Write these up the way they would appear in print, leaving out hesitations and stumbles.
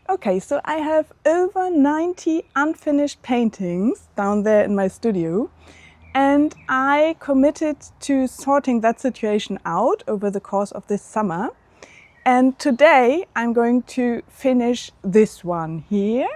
Okay, so I have over 90 unfinished paintings down there in my studio, and I committed to sorting that situation out over the course of this summer. And today I'm going to finish this one here.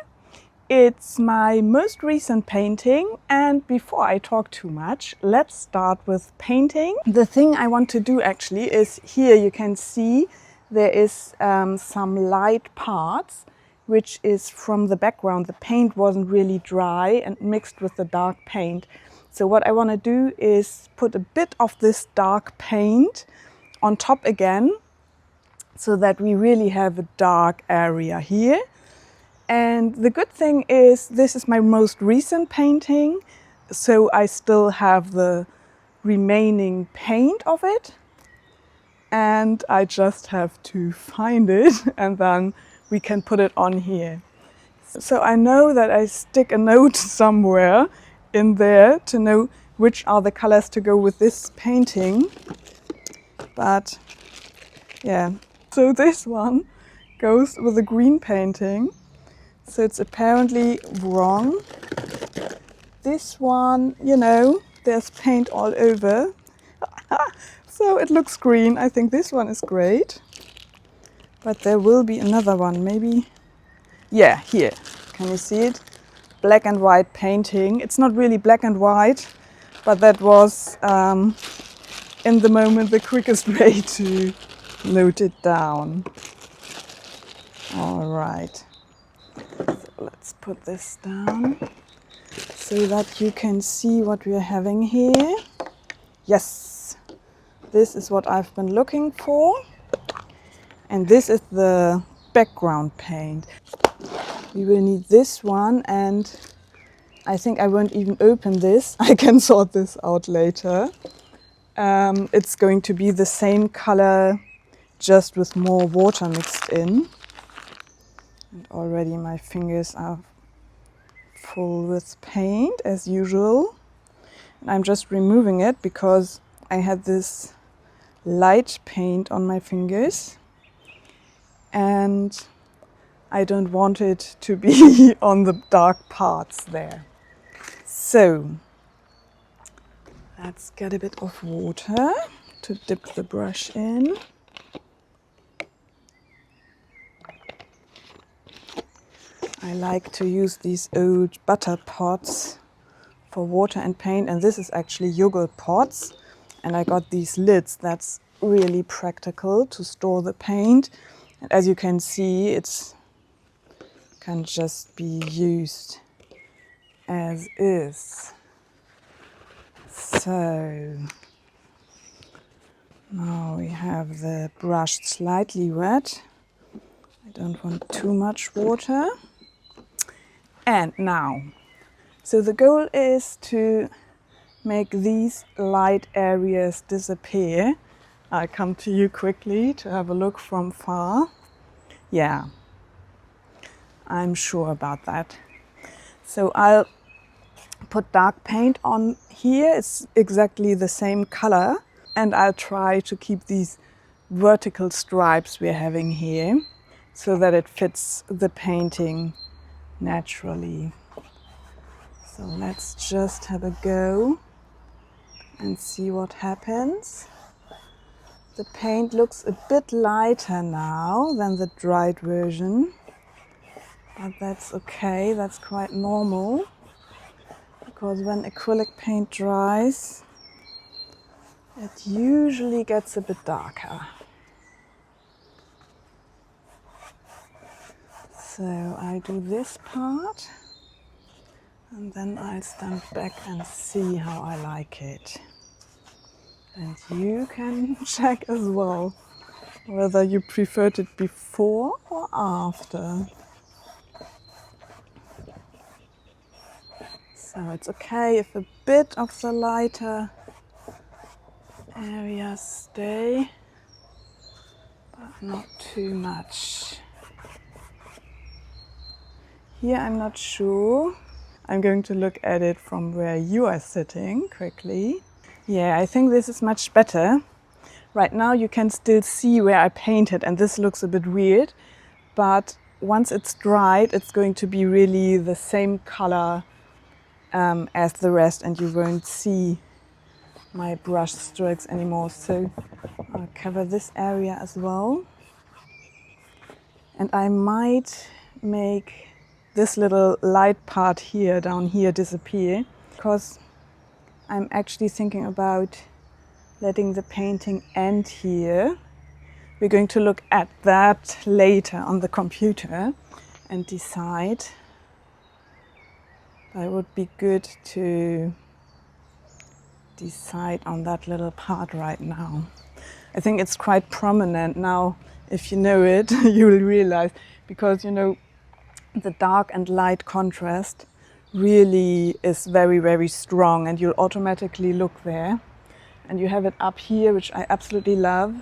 It's my most recent painting, and before I talk too much, let's start with painting. The thing I want to do actually is, here you can see there is some light parts, which is from the background. The paint wasn't really dry and mixed with the dark paint. So what I want to do is put a bit of this dark paint on top again, so that we really have a dark area here. And the good thing is, this is my most recent painting, so I still have the remaining paint of it. And I just have to find it, and then we can put it on here. So I know that I stick a note somewhere in there to know which are the colors to go with this painting. But yeah, so this one goes with the green painting. So it's apparently wrong. This one, you know, there's paint all over. So it looks green. I think this one is great. But there will be another one, maybe. Yeah, here. Can you see it? Black and white painting. It's not really black and white, but that was in the moment the quickest way to note it down. All right. So let's put this down so that you can see what we are having here. Yes, this is what I've been looking for. And this is the background paint. We will need this one, and I think I won't even open this. I can sort this out later. It's going to be the same color, just with more water mixed in. And already my fingers are full with paint as usual. And I'm just removing it because I had this light paint on my fingers. And I don't want it to be on the dark parts there. So let's get a bit of water to dip the brush in. I like to use these old butter pots for water and paint, and this is actually yogurt pots. And I got these lids. That's really practical to store the paint. And as you can see, it can just be used as is. So now we have the brush slightly wet. I don't want too much water. And now, so the goal is to make these light areas disappear. I'll come to you quickly to have a look from far. Yeah, I'm sure about that. So I'll put dark paint on here. It's exactly the same color. And I'll try to keep these vertical stripes we're having here so that it fits the painting naturally. So let's just have a go and see what happens. The paint looks a bit lighter now than the dried version, but that's okay, that's quite normal, because when acrylic paint dries, it usually gets a bit darker. So I do this part, and then I'll stand back and see how I like it. And you can check as well whether you preferred it before or after. So it's okay if a bit of the lighter areas stay, but not too much. Here I'm not sure. I'm going to look at it from where you are sitting quickly. Yeah, I think this is much better. Right now you can still see where I painted, and this looks a bit weird, but once it's dried, it's going to be really the same color as the rest, and you won't see my brush strokes anymore. So I'll cover this area as well. And I might make this little light part here, down here, disappear, because I'm actually thinking about letting the painting end here. We're going to look at that later on the computer and decide. But it would be good to decide on that little part right now. I think it's quite prominent now. If you know it, you will realize, because you know the dark and light contrast really is very, very strong, and you'll automatically look there. And you have it up here, which I absolutely love,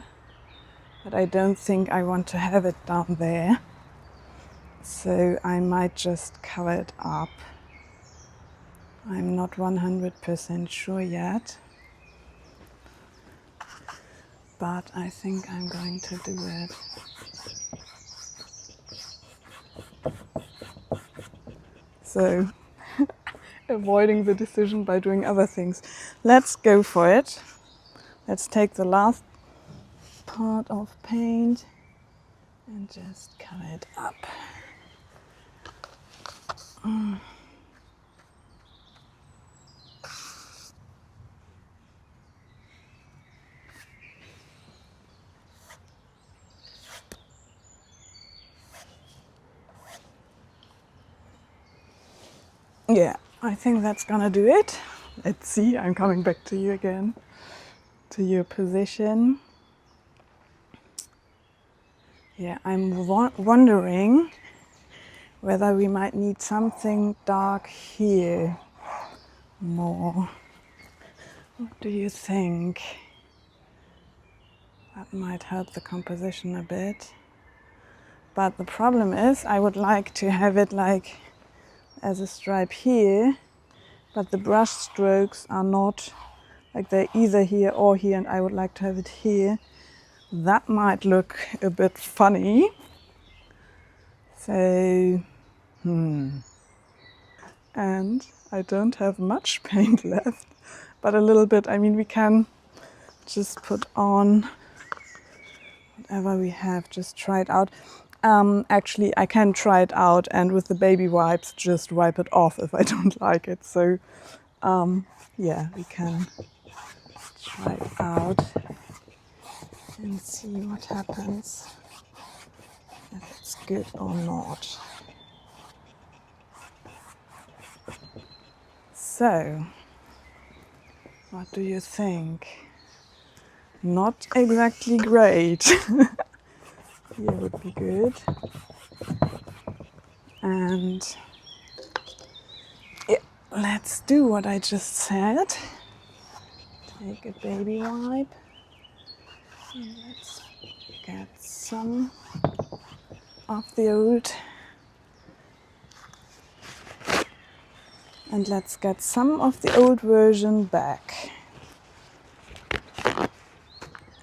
but I don't think I want to have it down there. So I might just cover it up. I'm not 100% sure yet, but I think I'm going to do it. So, avoiding the decision by doing other things. Let's go for it. Let's take the last part of paint and just cover it up. Yeah, I think that's gonna do it. Let's see, I'm coming back to you again, to your position. Yeah, I'm wondering whether we might need something dark here more. What do you think? That might help the composition a bit. But the problem is, I would like to have it like as a stripe here, but the brush strokes are not, like they're either here or here, and I would like to have it here. That might look a bit funny. So, and I don't have much paint left, but a little bit. I mean, we can just put on whatever we have, just try it out. Actually, I can try it out and with the baby wipes just wipe it off if I don't like it. So, yeah, we can try it out and see what happens, if it's good or not. So, what do you think? Not exactly great. Here would be good. And yeah, let's do what I just said. Take a baby wipe. And let's get some of the old. And let's get some of the old version back.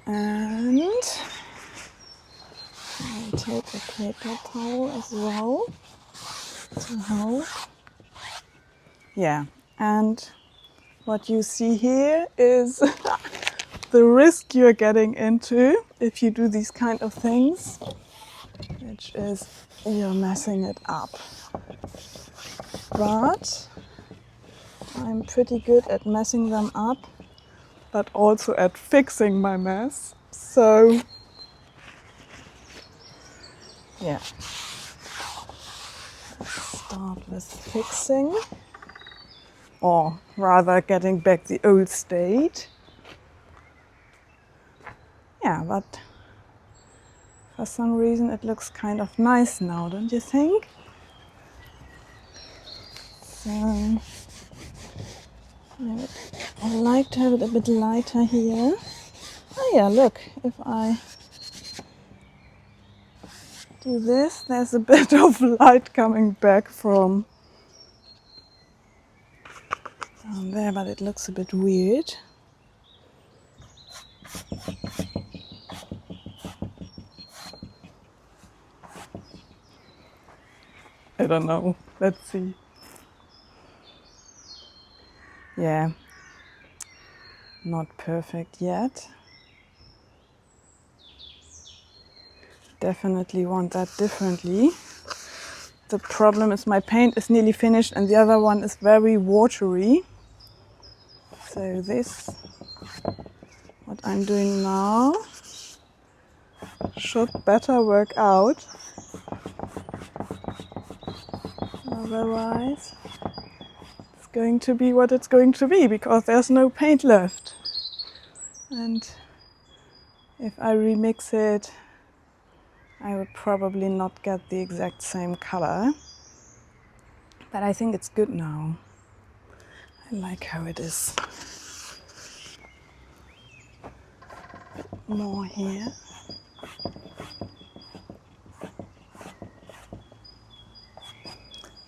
And I'll take a paper towel as well to help. Yeah, and what you see here is the risk you're getting into if you do these kind of things, which is you're messing it up. But I'm pretty good at messing them up, but also at fixing my mess. So, yeah. Let's start with fixing, or rather getting back the old state. Yeah, but for some reason it looks kind of nice now, don't you think? So, I would like to have it a bit lighter here. Oh yeah, look, if I do this, there's a bit of light coming back from down there, but it looks a bit weird. I don't know. Let's see. Yeah, not perfect yet. Definitely want that differently. The problem is my paint is nearly finished and the other one is very watery. So this, what I'm doing now, should better work out. Otherwise, it's going to be what it's going to be because there's no paint left. And if I remix it, I would probably not get the exact same color. But I think it's good now. I like how it is. More here.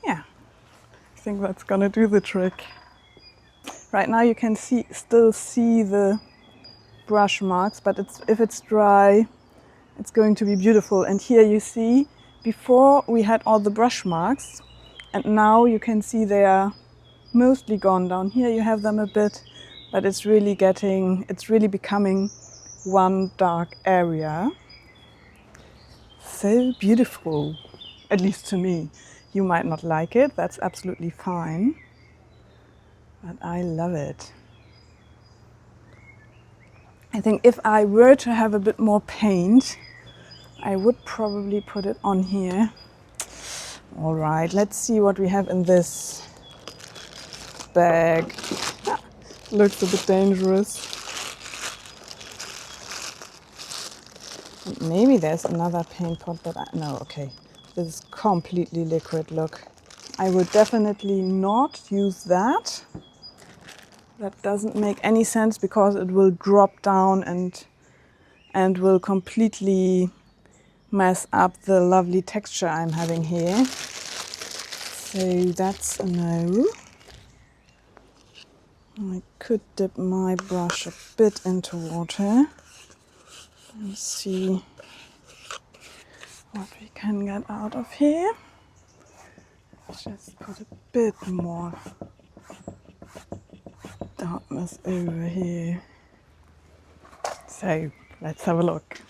Yeah, I think that's gonna do the trick. Right now you can still see the brush marks, but if it's dry, it's going to be beautiful. And here you see, before we had all the brush marks, and now you can see they are mostly gone. Down here you have them a bit, but it's really becoming one dark area. So beautiful, at least to me. You might not like it, that's absolutely fine, but I love it. I think if I were to have a bit more paint, I would probably put it on here. All right, let's see what we have in this bag. Looks a bit dangerous. Maybe there's another paint pot, but no, okay. This is completely liquid, look. I would definitely not use that. That doesn't make any sense because it will drop down and will completely mess up the lovely texture I'm having here. So that's a no. I could dip my brush a bit into water and see what we can get out of here. Just put a bit more darkness over here. So let's have a look.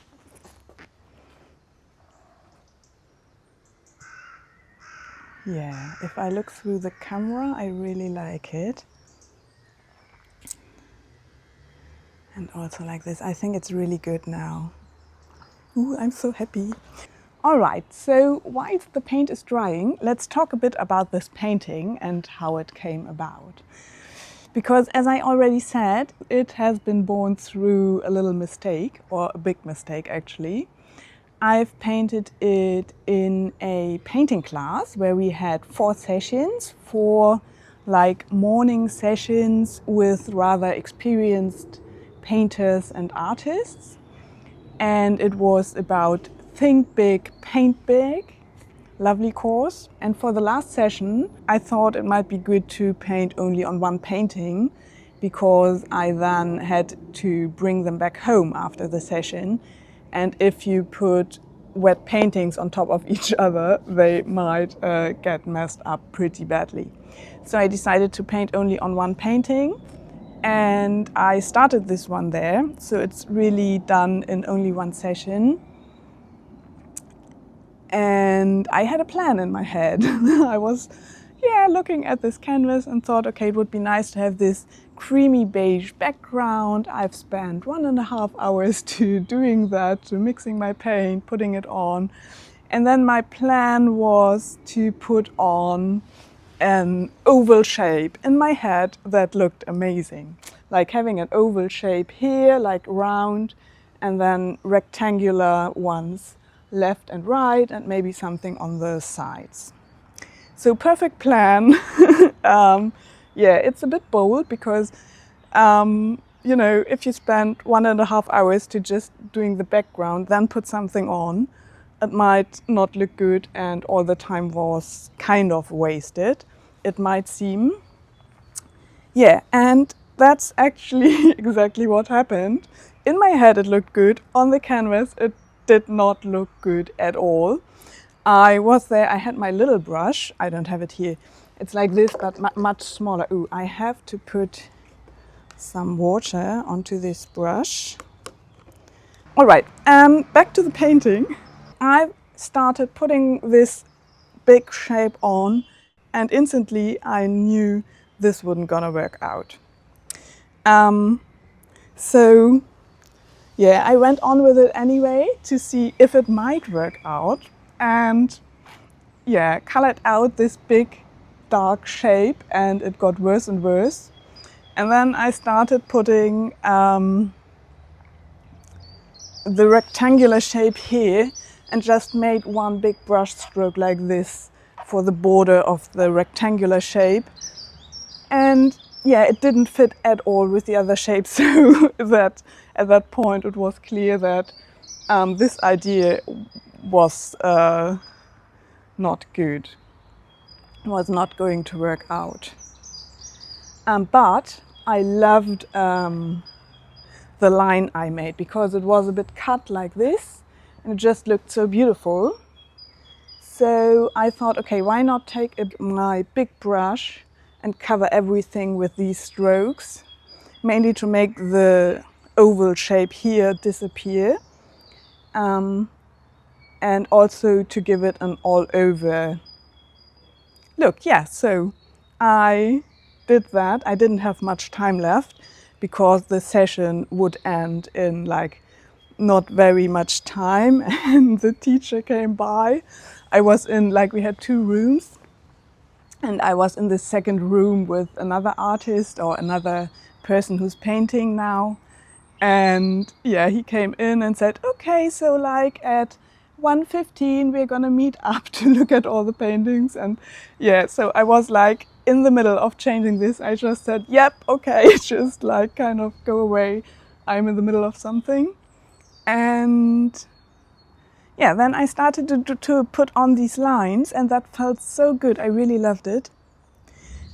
Yeah, if I look through the camera, I really like it. And also like this, I think it's really good now. Ooh, I'm so happy. All right, so whilst the paint is drying, let's talk a bit about this painting and how it came about. Because as I already said, it has been born through a little mistake, or a big mistake actually. I've painted it in a painting class where we had 4 sessions, 4 like morning sessions with rather experienced painters and artists. And it was about Think Big, Paint Big, lovely course. And for the last session, I thought it might be good to paint only on one painting because I then had to bring them back home after the session. And if you put wet paintings on top of each other, they might get messed up pretty badly. So I decided to paint only on one painting. And I started this one there. So it's really done in only one session. And I had a plan in my head. I was looking at this canvas and thought, okay, it would be nice to have this creamy beige background. I've spent 1.5 hours to doing that, to mixing my paint, putting it on. And then my plan was to put on an oval shape in my head that looked amazing. Like having an oval shape here, like round, and then rectangular ones left and right, and maybe something on the sides. So perfect plan. It's a bit bold because, if you spend 1.5 hours to just doing the background, then put something on, it might not look good and all the time was kind of wasted, it might seem. Yeah, and that's actually exactly what happened. In my head it looked good, on the canvas it did not look good at all. I was there, I had my little brush. I don't have it here. It's like this, but much smaller. Ooh, I have to put some water onto this brush. All right, back to the painting. I started putting this big shape on, and instantly I knew this wasn't gonna work out. So yeah, I went on with it anyway to see if it might work out, and yeah, colored out this big dark shape, and it got worse and worse. And then I started putting the rectangular shape here and just made one big brush stroke like this for the border of the rectangular shape. And yeah, it didn't fit at all with the other shapes, so that at that point it was clear that this idea was not good. It was not going to work out. But I loved the line I made because it was a bit cut like this and it just looked so beautiful. So I thought, okay, why not take my big brush and cover everything with these strokes, mainly to make the oval shape here disappear, and also to give it an all-over look. Yeah, so I did that. I didn't have much time left because the session would end in like not very much time, and the teacher came by. I was in, like, we had 2 rooms, and I was in the second room with another artist or another person who's painting now. And yeah, he came in and said, okay, so like at 1:15 we're gonna meet up to look at all the paintings. And yeah, so I was like in the middle of changing this. I just said, yep, okay, just like kind of go away. I'm in the middle of something. And yeah, then I started to put on these lines, and that felt so good. I really loved it.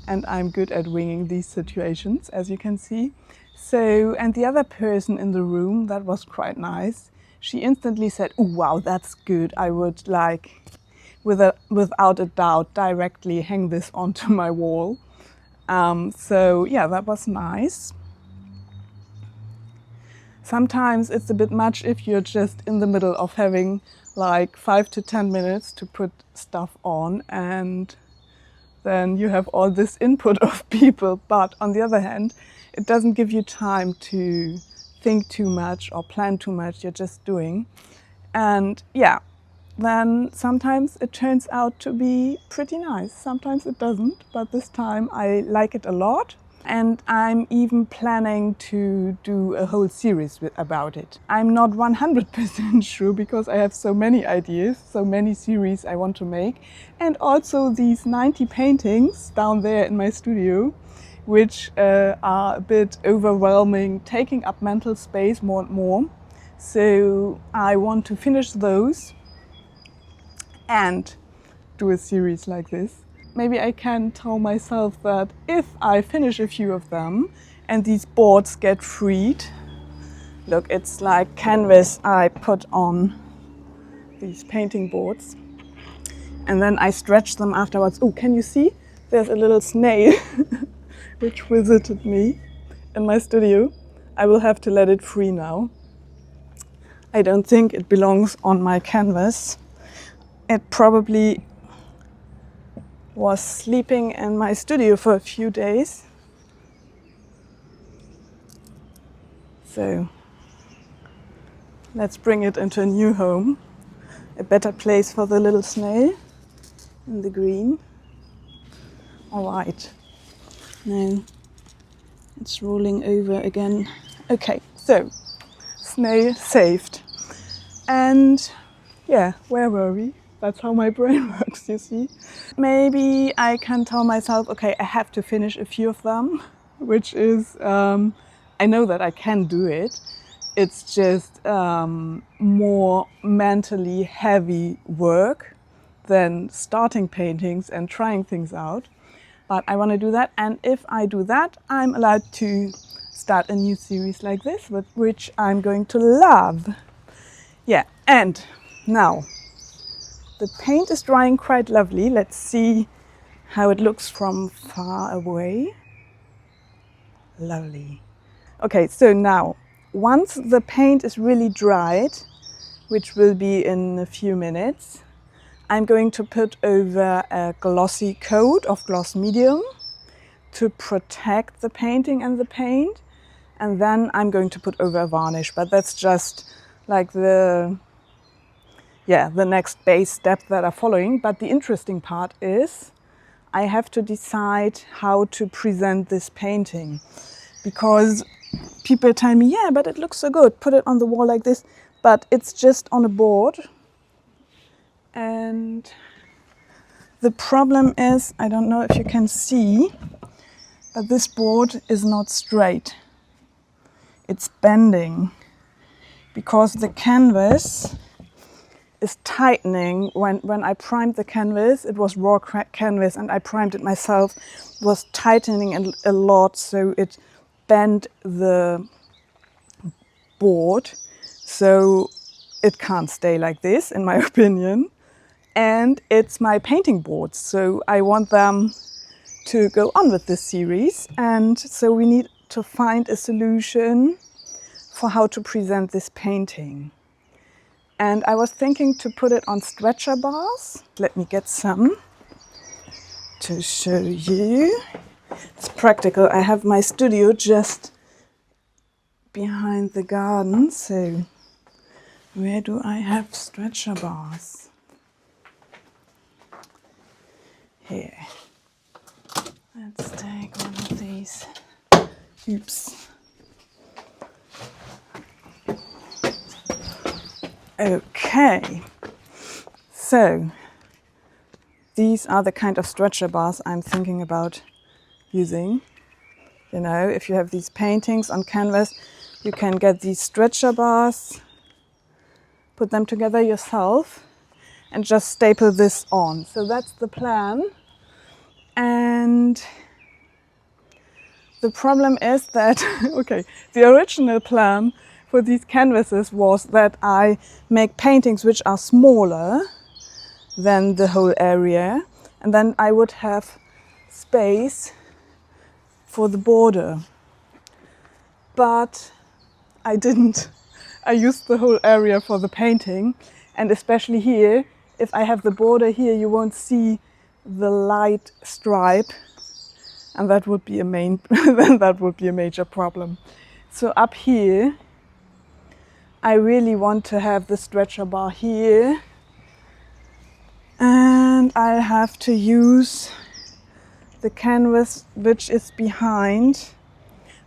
And I'm good at winging these situations, as you can see. So, and the other person in the room, that was quite nice. She instantly said, oh, wow, that's good. I would like, without a doubt, directly hang this onto my wall. So yeah, that was nice. Sometimes it's a bit much if you're just in the middle of having like 5 to 10 minutes to put stuff on, and then you have all this input of people. But on the other hand, it doesn't give you time to think too much or plan too much. You're just doing. And yeah, then sometimes it turns out to be pretty nice. Sometimes it doesn't, but this time I like it a lot. And I'm even planning to do a whole series about it. I'm not 100% sure because I have so many ideas, so many series I want to make. And also these 90 paintings down there in my studio, which are a bit overwhelming, taking up mental space more and more. So I want to finish those and do a series like this. Maybe I can tell myself that if I finish a few of them and these boards get freed, look, it's like canvas I put on these painting boards, and then I stretch them afterwards. Oh, can you see? There's a little snail which visited me in my studio. I will have to let it free now. I don't think it belongs on my canvas. It probably was sleeping in my studio for a few days. So let's bring it into a new home, a better place for the little snail in the green. All right, now it's rolling over again. Okay, so snail saved. And yeah, where were we? That's how my brain works, you see. Maybe I can tell myself, okay, I have to finish a few of them, which is, I know that I can do it. It's just more mentally heavy work than starting paintings and trying things out. But I want to do that, and if I do that, I'm allowed to start a new series like this, which I'm going to love. Yeah, and now, The paint is drying quite lovely. Let's see how it looks from far away. Lovely. Okay, so now, once the paint is really dried, which will be in a few minutes, I'm going to put over a glossy coat of gloss medium to protect the painting and the paint. And then I'm going to put over a varnish, but that's just like the next base step that are following. But the interesting part is I have to decide how to present this painting, because people tell me, yeah, but it looks so good, put it on the wall like this, but it's just on a board. And the problem is, I don't know if you can see, but this board is not straight. It's bending because the canvas is tightening. When I primed the canvas, it was raw canvas and I primed it myself, it was tightening a lot, so it bent the board. So it can't stay like this, in my opinion. And it's my painting boards, so I want them to go on with this series. And so we need to find a solution for how to present this painting. And I was thinking to put it on stretcher bars. Let me get some to show you. It's practical. I have my studio just behind the garden, so where do I have stretcher bars? Here. Let's take one of these. Oops. Okay. So these are the kind of stretcher bars I'm thinking about using. You know, if you have these paintings on canvas, you can get these stretcher bars, put them together yourself, and just staple this on. So that's the plan. And the problem is that, okay, the original plan for these canvases was that I make paintings which are smaller than the whole area, and then I would have space for the border. But I didn't. I used the whole area for the painting, and especially here, if I have the border here, you won't see the light stripe, and that would be a major problem. So up here, I really want to have the stretcher bar here, and I have to use the canvas which is behind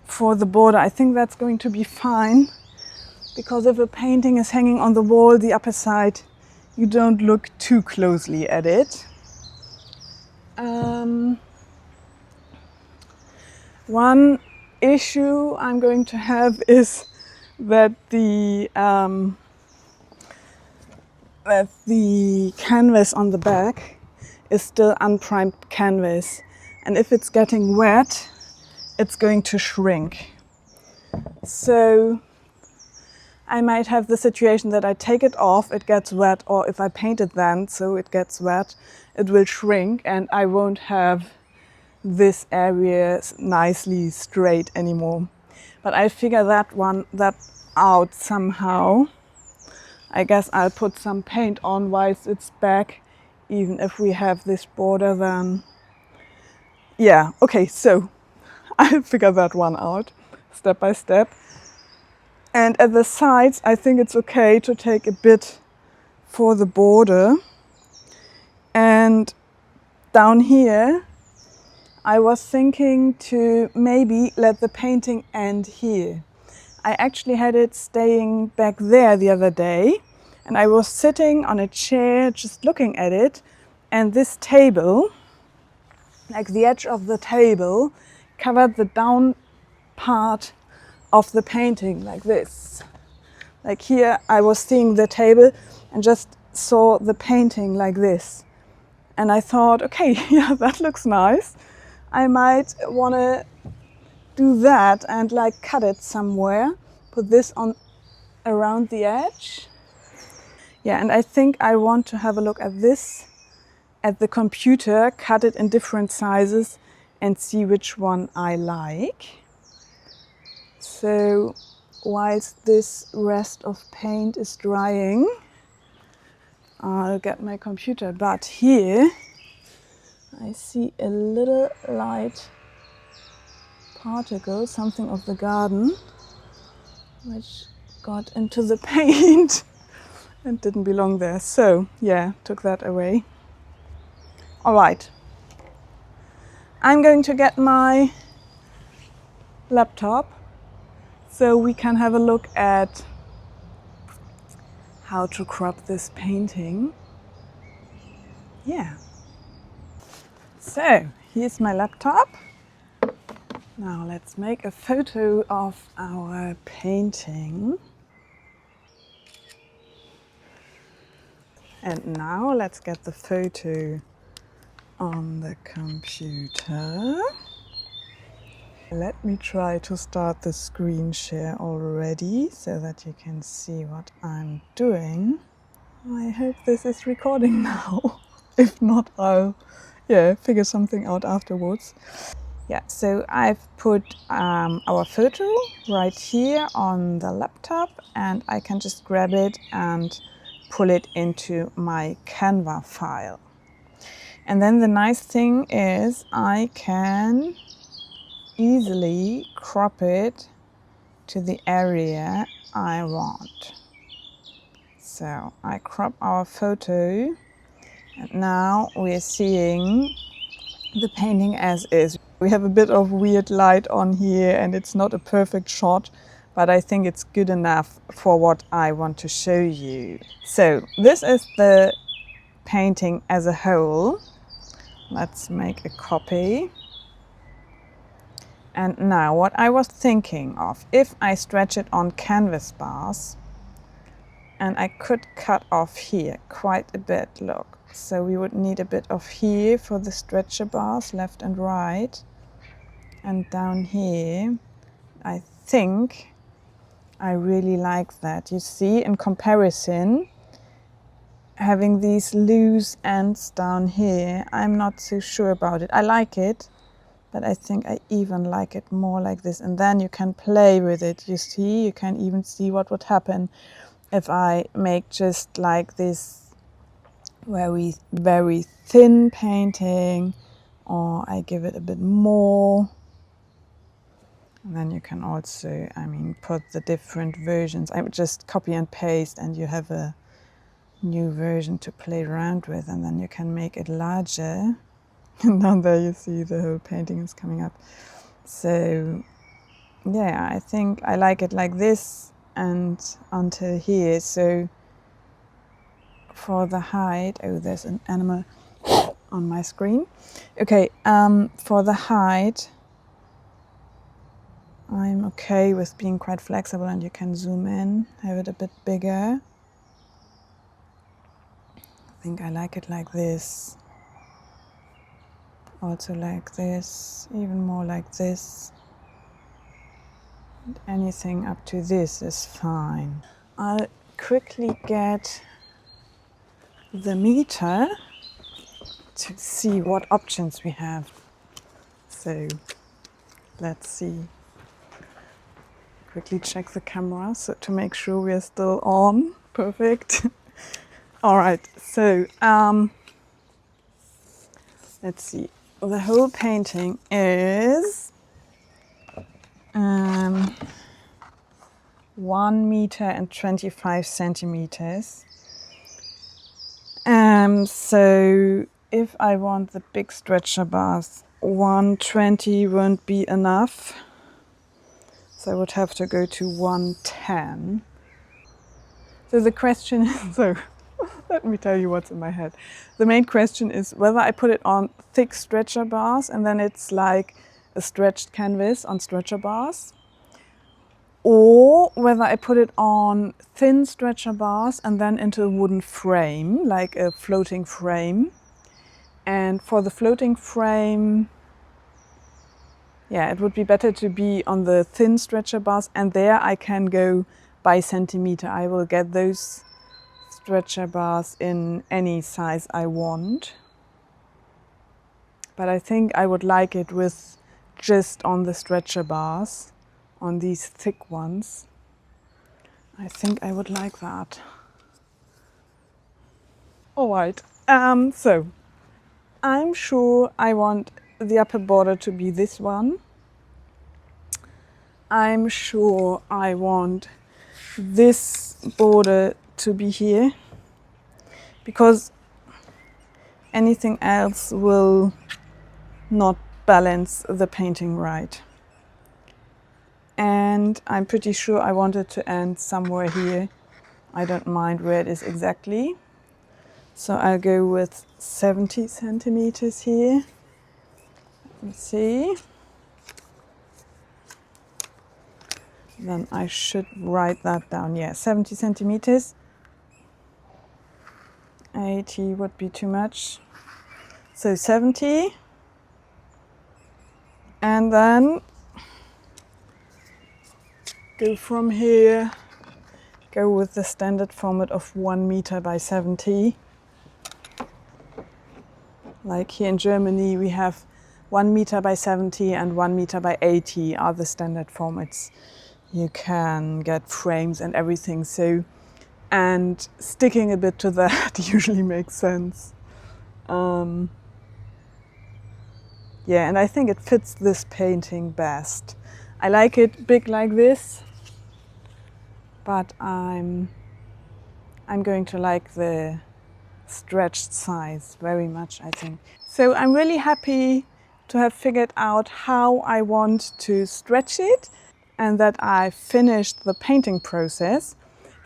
for the border. I think that's going to be fine, because if a painting is hanging on the wall, the upper side, you don't look too closely at it. One issue I'm going to have is that the canvas on the back is still unprimed canvas, and if it's getting wet, it's going to shrink. So I might have the situation that I take it off, it gets wet, or if I paint it then so it gets wet, it will shrink and I won't have this area nicely straight anymore. But I figure that out somehow. I guess I'll put some paint on whilst it's back, even if we have this border then. Yeah, okay, so I'll figure that one out step by step. And at the sides, I think it's okay to take a bit for the border. And down here, I was thinking to maybe let the painting end here. I actually had it staying back there the other day, and I was sitting on a chair just looking at it, and this table, like the edge of the table, covered the down part of the painting like this. Like here I was seeing the table and just saw the painting like this. And I thought, okay, yeah, that looks nice. I might want to do that and like cut it somewhere, put this on around the edge. Yeah, and I think I want to have a look at this at the computer, cut it in different sizes and see which one I like. So whilst this rest of paint is drying, I'll get my computer. But here I see a little light particle, something of the garden, which got into the paint and didn't belong there. So yeah, took that away. All right, I'm going to get my laptop so we can have a look at how to crop this painting. Yeah. So here's my laptop. Now let's make a photo of our painting. And now let's get the photo on the computer. Let me try to start the screen share already so that you can see what I'm doing. I hope this is recording now. If not, I'll figure something out afterwards. Yeah, so I've put our photo right here on the laptop, and I can just grab it and pull it into my Canva file. And then the nice thing is I can easily crop it to the area I want. So I crop our photo, and now we're seeing the painting as is. We have a bit of weird light on here and it's not a perfect shot, but I think it's good enough for what I want to show you. So this is the painting as a whole. Let's make a copy. And now what I was thinking of, if I stretch it on canvas bars, and I could cut off here quite a bit, look. So we would need a bit of here for the stretcher bars, left and right. And down here, I think I really like that. You see, in comparison, having these loose ends down here, I'm not so sure about it. I like it, but I think I even like it more like this. And then you can play with it. You see, you can even see what would happen if I make just like this very, very thin painting, or I give it a bit more. And then you can also, put the different versions. I would just copy and paste and you have a new version to play around with, and then you can make it larger. And down there you see the whole painting is coming up. So yeah, I think I like it like this and until here. So for the height, oh, there's an animal on my screen. Okay, for the height, I'm okay with being quite flexible, and you can zoom in, have it a bit bigger. I think I like it like this. Also like this, even more like this. And anything up to this is fine. I'll quickly get the meter to see what options we have. So let's see. Quickly check the camera so to make sure we are still on. Perfect. All right, so let's see. The whole painting is 1 meter and 25 centimeters. So if I want the big stretcher bars, 120 won't be enough. So I would have to go to 110. So the question is, so let me tell you what's in my head. The main question is whether I put it on thick stretcher bars and then it's like a stretched canvas on stretcher bars, or whether I put it on thin stretcher bars and then into a wooden frame, like a floating frame. And for the floating frame, yeah, it would be better to be on the thin stretcher bars, and there I can go by centimeter. I will get those stretcher bars in any size I want. But I think I would like it with just on the stretcher bars, on these thick ones. I think I would like that. Alright, so I'm sure I want the upper border to be this one. I'm sure I want this border to be here, because anything else will not balance the painting right. And I'm pretty sure I want it to end somewhere here. I don't mind where it is exactly. So I'll go with 70 centimeters here. Let me see. Then I should write that down. Yeah, 70 centimeters. 80 would be too much. So 70. And then go from here, go with the standard format of 1 meter by 70. Like here in Germany, we have 1 meter by 70 and 1 meter by 80 are the standard formats. You can get frames and everything, so, and sticking a bit to that usually makes sense. Yeah, and I think it fits this painting best. I like it big like this, but I'm going to like the stretched size very much, I think. So I'm really happy to have figured out how I want to stretch it and that I finished the painting process.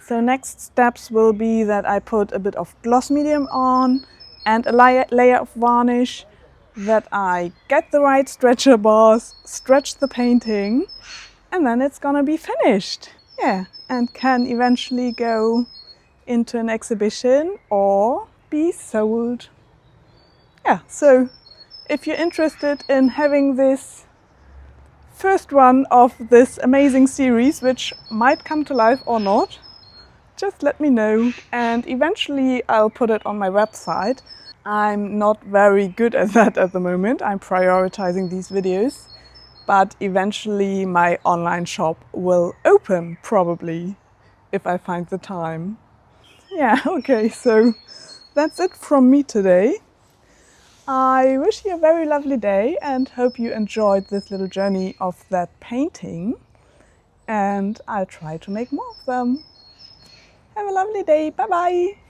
So next steps will be that I put a bit of gloss medium on and a layer of varnish, that I get the right stretcher bars, stretch the painting, and then it's gonna be finished. Yeah, and can eventually go into an exhibition or be sold. Yeah, so if you're interested in having this first one of this amazing series, which might come to life or not, just let me know, and eventually I'll put it on my website. I'm not very good at that at the moment. I'm prioritizing these videos, but eventually my online shop will open, probably, if I find the time. Yeah, okay, so that's it from me today. I wish you a very lovely day and hope you enjoyed this little journey of that painting, and I'll try to make more of them. Have a lovely day, bye bye!